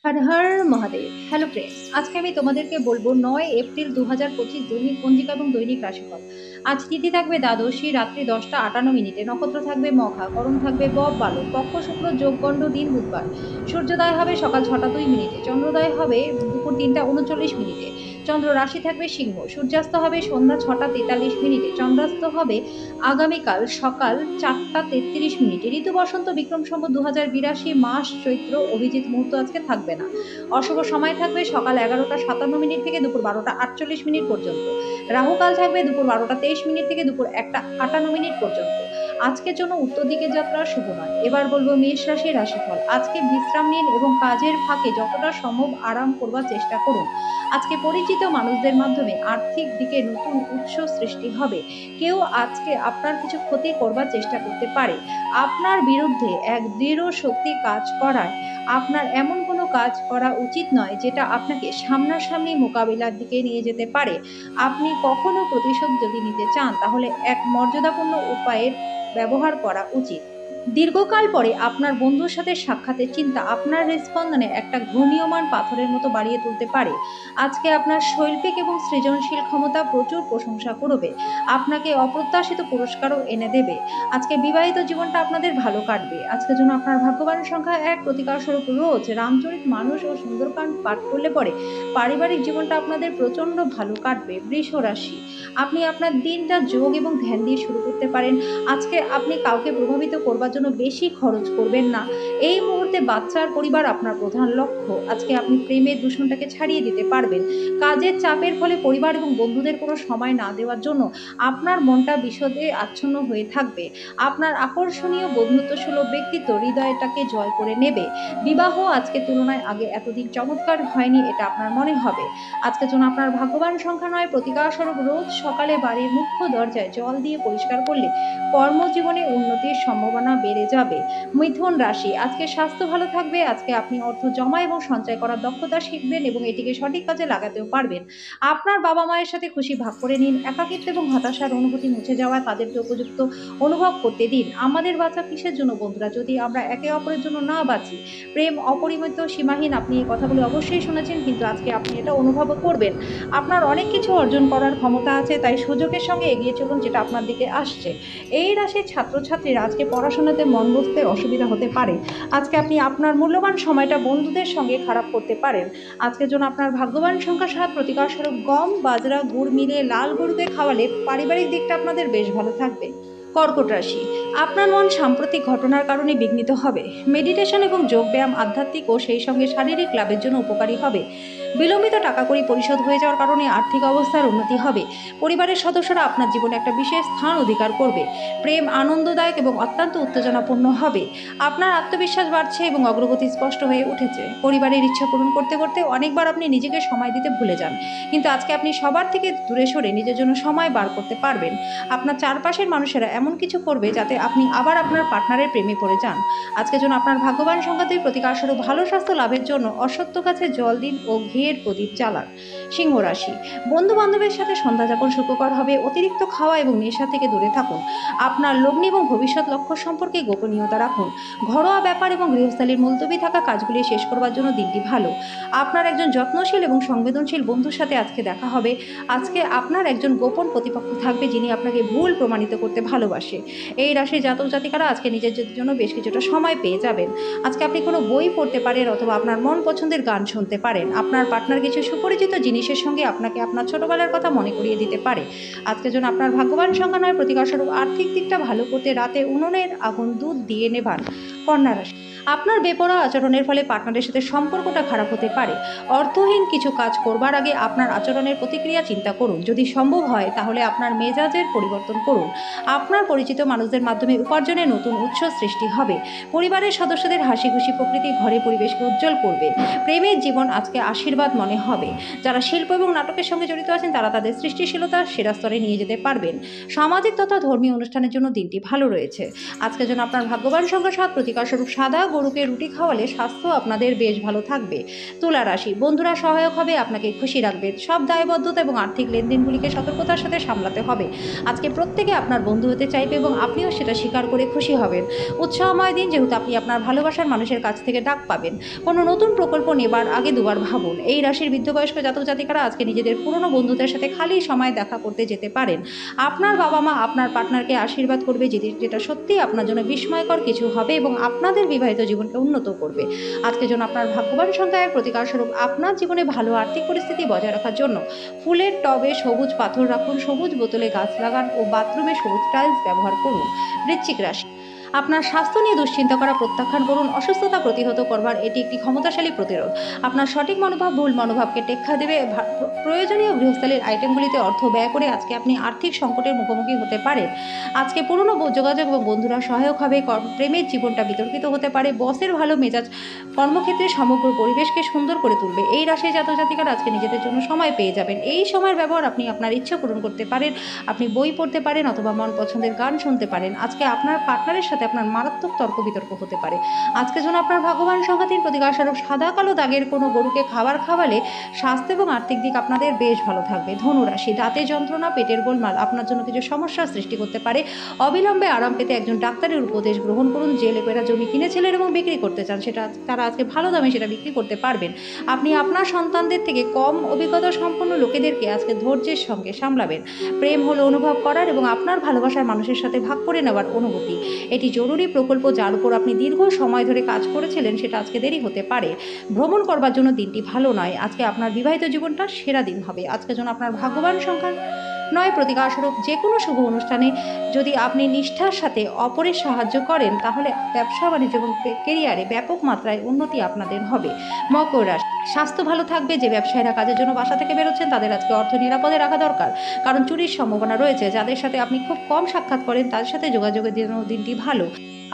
Har Har Mahadev. Hello friends, আজকে আমি তোমাদেরকে বলবো 9 এপ্রিল 2025 দৈনিক পঞ্জিকা এবং দৈনিক রাশিফল। আজ তিথি থাকবে দ্বাদশী, রাত্রি 10টা 58 মিনিটে। নক্ষত্র থাকবে মঘা, করণ থাকবে বব বালক, পক্ষ শুক্র, যোগগণ্ড, দিন বুধবার। সূর্যোদয় হবে সকাল 6টা 2 মিনিটে, চন্দ্রোদয় হবে দুপুর 3টা 39 মিনিটে। চন্দ্র রাশি থাকবে সিংহ, সূর্যাস্ত হবে সন্ধ্যা 6টা 43 মিনিটে, চন্দ্রাস্ত হবে আগামীকাল সকাল 4টা 33 মিনিটে। ঋতু বসন্ত, বিক্রম সম্বত 2082, মাস চৈত্র, অভিজিৎ মুহূর্ত আজকে থাকবে না। অশুভ সময় থাকবে সকাল 11টা 57 মিনিট থেকে দুপুর 12টা 48 মিনিট পর্যন্ত। রাহুকাল থাকবে দুপুর 12টা 23 মিনিট থেকে দুপুর 1টা 58 মিনিট পর্যন্ত। আজকের জন্য উত্তর দিকের যাত্রা শুভ নয়। এবার বলবো মেষ রাশির রাশিফল। আজকে বিশ্রাম নিন এবং কাজের ফাঁকে যতটা সম্ভব আরাম করবার চেষ্টা করুন। আজকে পরিচিত মানুষদের মাধ্যমে আর্থিক দিকে নতুন উৎস সৃষ্টি হবে। কেউ আজকে আপনার কিছু ক্ষতি করবার চেষ্টা করতে পারে। আপনার বিরুদ্ধে এক দৃঢ় শক্তি কাজ করায় আপনার এমন কোনো কাজ করা উচিত নয় যেটা আপনাকে সামনাসামনি মোকাবিলার দিকে নিয়ে যেতে পারে। আপনি কখনো প্রতিশোধ যদি নিতে চান তাহলে এক মর্যাদাপূর্ণ উপায়ের ব্যবহার করা উচিত। দীর্ঘকাল পরে আপনার বন্ধুর সাথে সাক্ষাতের চিন্তা আপনার হৃদস্পন্দনে একটা ঘূর্ণীয়মান পাথরের মতো বাড়িয়ে তুলতে পারে। আজকে আপনার শৈল্পিক এবং সৃজনশীল ক্ষমতা প্রচুর প্রশংসা করবে, আপনাকে অপ্রত্যাশিত পুরস্কারও এনে দেবে। আজকে বিবাহিত জীবনটা আপনাদের ভালো কাটবে। আজকের জন্য আপনার ভাগ্যবান সংখ্যা 1, প্রতিকার স্বরূপ রোজ রামচরিত মানুষ ও সুন্দরকাণ্ড পাঠ করলে পরে পারিবারিক জীবনটা আপনাদের প্রচন্ড ভালো কাটবে। বৃষ রাশি, আপনি আপনার দিনটা যোগ এবং ধ্যান দিয়ে শুরু করতে পারেন। আজকে আপনি কাউকে প্রভাবিত করবার জন্য বেশি খরচ করবেন না। এই মুহূর্তে বাচ্চার পরিবার আপনার প্রধান লক্ষ্য। আজকে আপনি প্রেমের দূষণটাকে ছাড়িয়ে দিতে পারবেন। কাজের চাপের ফলে পরিবার এবং বন্ধুদের কোনো সময় না দেওয়ার জন্য আপনার মনটা বিষদে আচ্ছন্ন হয়ে থাকবে। আপনার আকর্ষণীয় বন্ধুত্বসুলভ ব্যক্তিত্ব হৃদয়টাকে জয় করে নেবে। বিবাহ আজকে তুলনায় আগে এতদিন চমৎকার হয়নি, এটা আপনার মনে হবে। আজকের জন্য আপনার ভাগ্যবান সংখ্যা 9, প্রতিকার স্বরূপ রোজ সকালে বাড়ির মুখ্য দরজায় জল দিয়ে পরিষ্কার করলে কর্মজীবনে উন্নতির সম্ভাবনা বেড়ে যাবে। মিথুন রাশি, আজকে স্বাস্থ্য ভালো থাকবে। আজকে আপনি অর্থ জমা এবং সঞ্চয় করার দক্ষতা শিখবেন এবং এটিকে সঠিক কাজে লাগাতেও পারবেন। আপনার বাবা মায়ের সাথে খুশি ভাগ করে নিন। একাকিত্ব এবং হতাশার অনুভূতি মুছে যাওয়ায় তাদেরকে উপযুক্ত অনুভব করতে দিন। আমাদের বাঁচা কিসের জন্য বন্ধুরা, যদি আমরা একে অপরের জন্য না বাঁচি? প্রেম অপরিমিত, সীমাহীন। আপনি এই কথাগুলো অবশ্যই শুনেছেন, কিন্তু আজকে আপনি এটা অনুভব করবেন। আপনার অনেক কিছু অর্জন করার ক্ষমতা আছে, তাই সুযোগের সঙ্গে এগিয়ে চলুন যেটা আপনার দিকে আসছে। এই রাশির ছাত্রছাত্রীরা আজকে পড়াশোনাতে মন বসতে অসুবিধা হতে পারে। আজকে আপনি আপনার মূল্যবান সময়টা বন্ধুদের সঙ্গে খারাপ করতে পারেন। আজকের জন্য আপনার ভাগ্যবান সংখ্যা 7, প্রতিকার স্বরূপ গম বাজরা গুড় মিলিয়ে লাল গরুকে খাওয়ালে পারিবারিক দিকটা আপনাদের বেশ ভালো থাকবে। কর্কট রাশি, আপনার মন সাম্প্রতিক ঘটনার কারণে বিঘ্নিত হবে। মেডিটেশন এবং যোগব্যায়াম আধ্যাত্মিক ও সেই সঙ্গে শারীরিক লাভের জন্য উপকারী হবে। বিলম্বিত টাকা কড়ি পরিশোধ হয়ে যাওয়ার কারণে আর্থিক অবস্থার উন্নতি হবে। পরিবারের সদস্যরা আপনার জীবনে একটা বিশেষ স্থান অধিকার করবে। প্রেম আনন্দদায়ক এবং অত্যন্ত উত্তেজনাপূর্ণ হবে। আপনার আত্মবিশ্বাস বাড়ছে এবং অগ্রগতি স্পষ্ট হয়ে উঠেছে। পরিবারের ইচ্ছা পূরণ করতে করতে অনেকবার আপনি নিজেকে সময় দিতে ভুলে যান, কিন্তু আজকে আপনি সবার থেকে দূরে সরে নিজের জন্য সময় বার করতে পারবেন। আপনার চারপাশের মানুষেরা এমন কিছু করবে যাতে আপনি আবার আপনার পার্টনারের প্রেমে পড়ে যান। আজকের জন্য আপনার ভাগ্যবান সংখ্যা 2, প্রতিকার স্বরূপ ভালো স্বাস্থ্য লাভের জন্য অশ্বত্থ গাছে জল দিন ও ঘিয়ের প্রদীপ জ্বালান। সিংহ রাশি, বন্ধু বান্ধবের সাথে সন্ধ্যাযাপন সুখকর হবে। অতিরিক্ত খাওয়া এবং নেশা থেকে দূরে থাকুন। আপনার লগ্নি এবং ভবিষ্যৎ লক্ষ্য সম্পর্কে গোপনীয়তা রাখুন। ঘরোয়া ব্যাপার এবং গৃহস্থালির মুলতবি থাকা কাজগুলি শেষ করবার জন্য দিনটি ভালো। আপনার একজন যত্নশীল এবং সংবেদনশীল বন্ধুর সাথে আজকে দেখা হবে। আজকে আপনার একজন গোপন প্রতিপক্ষ থাকবে যিনি আপনাকে ভুল প্রমাণিত করতে ভালোবাসে। এই রাশির জাতক জাতিকারা আজকে নিজের জন্য বেশ কিছুটা সময় পেয়ে যাবেন। আজকে আপনি কোনো বই পড়তে পারেন অথবা আপনার মন পছন্দের গান শুনতে পারেন। আপনার পার্টনার কিছু সুপরিচিত জিনিসের সঙ্গে আপনাকে আপনার ছোটবেলার কথা মনে করিয়ে দিতে পারে। আজকের জন্য আপনার ভাগ্যবান সংখ্যা 9, প্রতিকার স্বরূপ আর্থিক দিকটা ভালো করতে রাতে উনুনের আগুন দুধ দিয়ে নেভান। কন্যা রাশি, আপনার বেপরোয়া আচরণের ফলে পার্টনারের সাথে সম্পর্কটা খারাপ হতে পারে। অর্থহীন কিছু কাজ করবার আগে আপনার আচরণের প্রতিক্রিয়া চিন্তা করুন। যদি সম্ভব হয় তাহলে আপনার মেজাজের পরিবর্তন করুন। আপনার পরিচিত মানুষদের মাধ্যমে উপার্জনের নতুন উৎস সৃষ্টি হবে। পরিবারের সদস্যদের হাসি খুশি প্রকৃতি ঘরে পরিবেশকে উজ্জ্বল করবে। প্রেমের জীবন আজকে আশীর্বাদ মনে হবে। যারা শিল্প এবং নাটকের সঙ্গে জড়িত আছেন তারা তাদের সৃষ্টিশীলতার সেরা স্তরে নিয়ে যেতে পারবেন। সামাজিক তথা ধর্মীয় অনুষ্ঠানের জন্য দিনটি ভালো রয়েছে। আজকের জন্য আপনার ভাগ্যবান সংখ্যা 7, প্রতিকার স্বরূপ সাদা গরুকে রুটি খাওয়ালে স্বাস্থ্য আপনাদের বেশ ভালো থাকবে। তুলা রাশি, বন্ধুরা সহায়ক হবে, আপনাকে খুশি রাখবে। সব দায়বদ্ধতা এবং আর্থিক লেনদেনগুলিকে সতর্কতার সাথে সামলাতে হবে। আজকে প্রত্যেকে আপনার বন্ধু হতে চাইবে এবং আপনিও সেটা স্বীকার করে খুশি হবেন। উৎসাহময় দিন, যেহেতু আপনি আপনার ভালোবাসার মানুষের কাছ থেকে ডাক পাবেন। কোনো নতুন প্রকল্প নেবার আগে দুবার ভাবুন। এই রাশির বৃদ্ধবয়স্ক জাতক জাতিকারা আজকে নিজেদের পুরনো বন্ধুদের সাথে খালি সময় দেখা করতে যেতে পারেন। আপনার বাবা মা আপনার পার্টনারকে আশীর্বাদ করবে, যেটা সত্যিই আপনার জন্য বিস্ময়কর কিছু হবে এবং আপনাদের বিবাহিত জীবনকে উন্নত করবে। আজকের জন্য আপনার ভাগ্যবান সংখ্যা 1, প্রতিকার স্বরূপ আপনার জীবনে ভালো আর্থিক পরিস্থিতি বজায় রাখার জন্য ফুলের টবে সবুজ পাথর রাখুন, সবুজ বোতলে গাছ লাগান ও বাথরুমে সবুজ টাইলস ব্যবহার করুন। বৃশ্চিক রাশি, আপনার স্বাস্থ্য নিয়ে দুশ্চিন্তা করা প্রত্যাখ্যান করুন। অসুস্থতা প্রতিহত করবার এটি একটি ক্ষমতাশালী প্রতিরোধ। আপনার সঠিক মনোভাব ভুল মনোভাবকে টেক্কা দেবে। প্রয়োজনীয় গৃহস্থালির আইটেমগুলিতে অর্থ ব্যয় করে আজকে আপনি আর্থিক সংকটের মুখোমুখি হতে পারেন। আজকে পুরনো যোগাযোগ এবং বন্ধুরা সহায়ক হবে। প্রেমের জীবনটা বিতর্কিত হতে পারে। বসের ভালো মেজাজ কর্মক্ষেত্রে সমগ্র পরিবেশকে সুন্দর করে তুলবে। এই রাশির জাতক জাতিকারা আজকে নিজেদের জন্য সময় পেয়ে যাবেন। এই সময়ের ব্যবহার আপনি আপনার ইচ্ছা পূরণ করতে পারেন। আপনি বই পড়তে পারেন অথবা মন পছন্দের গান শুনতে পারেন। আজকে আপনার পার্টনারের সাথে আপনার মারাত্মক তর্ক বিতর্ক হতে পারে। আজকের জন্য আপনার ভাগ্যবান সংখ্যা 3, প্রতিকার স্বরূপ সাদা কালো দাগের কোনো গরুকে খাবার খাওয়ালে স্বাস্থ্য এবং আর্থিক দিক আপনাদের বেশ ভালো থাকবে। ধনু রাশি, দাঁতের যন্ত্রণা, পেটের গোলমাল আপনার জন্য কিছু সমস্যার সৃষ্টি করতে পারে। অবিলম্বে আরাম পেতে একজন ডাক্তারের উপদেশ গ্রহণ করুন। যে লোকেরা জমি কিনেছিলেন এবং বিক্রি করতে চান তারা আজকে ভালো দামে সেটা বিক্রি করতে পারবেন। আপনি আপনার সন্তানদের থেকে কম অভিজ্ঞতা সম্পন্ন লোকেদেরকে আজকে ধৈর্যের সঙ্গে সামলাবেন। প্রেম হলো অনুভব করার এবং আপনার ভালোবাসার মানুষের সাথে ভাগ করে নেওয়ার অনুভূতি। এটি জরুরি প্রকল্প যার উপর আপনি দীর্ঘ সময় ধরে কাজ করেছিলেন সেটা আজকে দেরি হতে পারে। ভ্রমণ করবার জন্য দিনটি ভালো নয়। আজকে আপনার বিবাহিত জীবনটা সেরা দিন হবে। আজকের জন্য আপনার ভাগ্যবান সংখ্যা 9, প্রতিকার স্বরূপ যে কোনো শুভ অনুষ্ঠানে যদি আপনি নিষ্ঠার সাথে অপরের সাহায্য করেন তাহলে ব্যবসা বাণিজ্য এবং কেরিয়ারে ব্যাপক মাত্রায় উন্নতি আপনাদের হবে। মকর রাশি, স্বাস্থ্য ভালো থাকবে। যে ব্যবসায়ীরা কাজের জন্য বাসা থেকে বেরোচ্ছেন তাদের আজকে অর্থ নিরাপদে রাখা দরকার, কারণ চুরির সম্ভাবনা রয়েছে। যাদের সাথে আপনি খুব কম সাক্ষাৎ করেন তাদের সাথে যোগাযোগের জন্য দিনটি ভালো।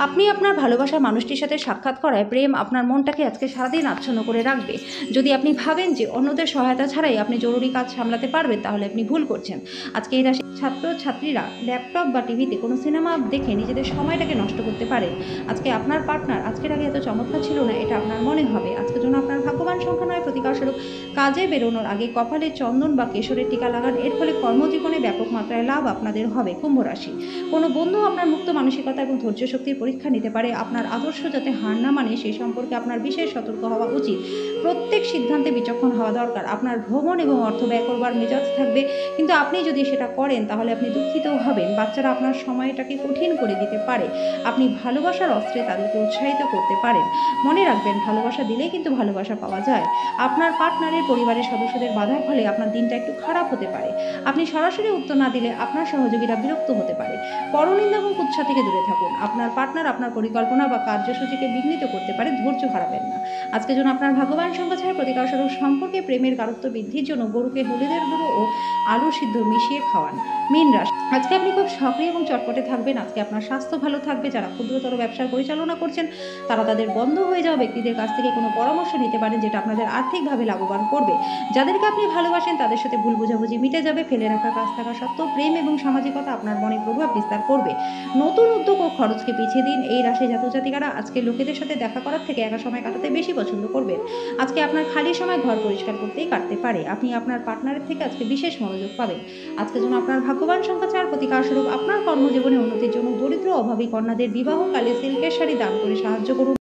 আপনি আপনার ভালোবাসার মানুষটির সাথে সাক্ষাৎ করায় প্রেম আপনার মনটাকে আজকে সারাদিন আচ্ছন্ন করে রাখবে। যদি আপনি ভাবেন যে অন্যদের সহায়তা ছাড়াই আপনি জরুরি কাজ সামলাতে পারবেন তাহলে আপনি ভুল করছেন। আজকে এই রাশির ছাত্রছাত্রীরা ল্যাপটপ বা টিভিতে কোনো সিনেমা দেখে নিজেদের সময়টাকে নষ্ট করতে পারেন। আজকে আপনার পার্টনার আজকের আগে এত চমৎকার ছিল না, এটা আপনার মনে হবে। আজকের জন্য আপনার ভাগ্যবান সংখ্যা 9, প্রতিকার স্বরূপ কাজে বেরোনোর আগে কপালে চন্দন বা কেশরের টিকা লাগান। এর ফলে কর্মজীবনে ব্যাপক মাত্রায় লাভ আপনাদের হবে। কুম্ভ রাশি, কোনো বন্ধু আপনার মুক্ত মানসিকতা এবং ধৈর্য শক্তির পরীক্ষা নিতে পারে। আপনার আদর্শ যাতে হার না মানে সে সম্পর্কে আপনার বিশেষ সতর্ক হওয়া উচিত। প্রত্যেক সিদ্ধান্তে বিচক্ষণ হওয়া দরকার। আপনার ভ্রমণ এবং অর্থ ব্যয় করবার মেজাজ থাকবে, কিন্তু আপনি যদি সেটা করেন তাহলে আপনি দুঃখিতও হবেন। বাচ্চারা আপনার সময়টাকে কঠিন করে দিতে পারে। আপনি ভালোবাসার অস্ত্রে তাদেরকে উৎসাহিত করতে পারেন। মনে রাখবেন, ভালোবাসা দিলেই কিন্তু ভালোবাসা পাওয়া যায়। আপনার পার্টনারের পরিবারের সদস্যদের বাধার ফলে আপনার দিনটা একটু খারাপ হতে পারে। আপনি সরাসরি উত্তর না দিলে আপনার সহযোগীরা বিরক্ত হতে পারে। পরনিন্দা এবং কুৎসা থেকে দূরে থাকুন। আপনার পার্টনার আপনার পরিকল্পনা বা কার্যসূচিকে বিঘ্নিত করতে পারে। ধৈর্য হারাবেন না। আজকের জন্য আপনার ভাগ্যবান সংখ্যা 6, প্রতিকার স্বরূপ সম্পর্কে প্রেমের গাঢ়ত্ব বৃদ্ধির জন্য গরুকে হলুদের গুঁড়ো ও আলু সিদ্ধ মিশিয়ে খাওয়ান। মীন রাশি, আজকে আপনি খুব সক্রিয় এবং চটপটে থাকবেন। আজকে আপনার স্বাস্থ্য ভালো থাকবে। যারা ক্ষুদ্রতর ব্যবসার পরিচালনা করছেন তারা তাদের বন্ধ হয়ে যাওয়া ব্যক্তিদের কাছ থেকে কোনো পরামর্শ নিতে পারেন, যেটা আপনাদের আর্থিকভাবে লাভবান করবে। যাদেরকে আপনি ভালোবাসেন তাদের সাথে ভুল বোঝাবুঝি মিটে যাবে। ফেলে রাখা কাজ থাকা সত্ত্বেও প্রেম এবং সামাজিকতা আপনার মনে প্রভাব বিস্তার করবে। নতুন উদ্যোগ ও খরচকে পিছিয়ে দিন। এই রাশি জাতক জাতিকারা আজকে লোকেদের সাথে দেখা করার থেকে একা সময় কাটাতে বেশি পছন্দ করবেন। আজকে আপনার খালি সময় ঘর পরিষ্কার করতেই কাটতে পারে। আপনি আপনার পার্টনারের থেকে আজকে বিশেষ মনোযোগ পাবেন। আজকের জন্য আপনার ভাগ্যবান সংখ্যা 4, প্রতিকার স্বরূপ আপনার কর্মজীবনে উন্নতির জন্য দরিদ্র অভাবী কন্যাদের বিবাহকালে সিল্কের শাড়ি দান করে সাহায্য করুন।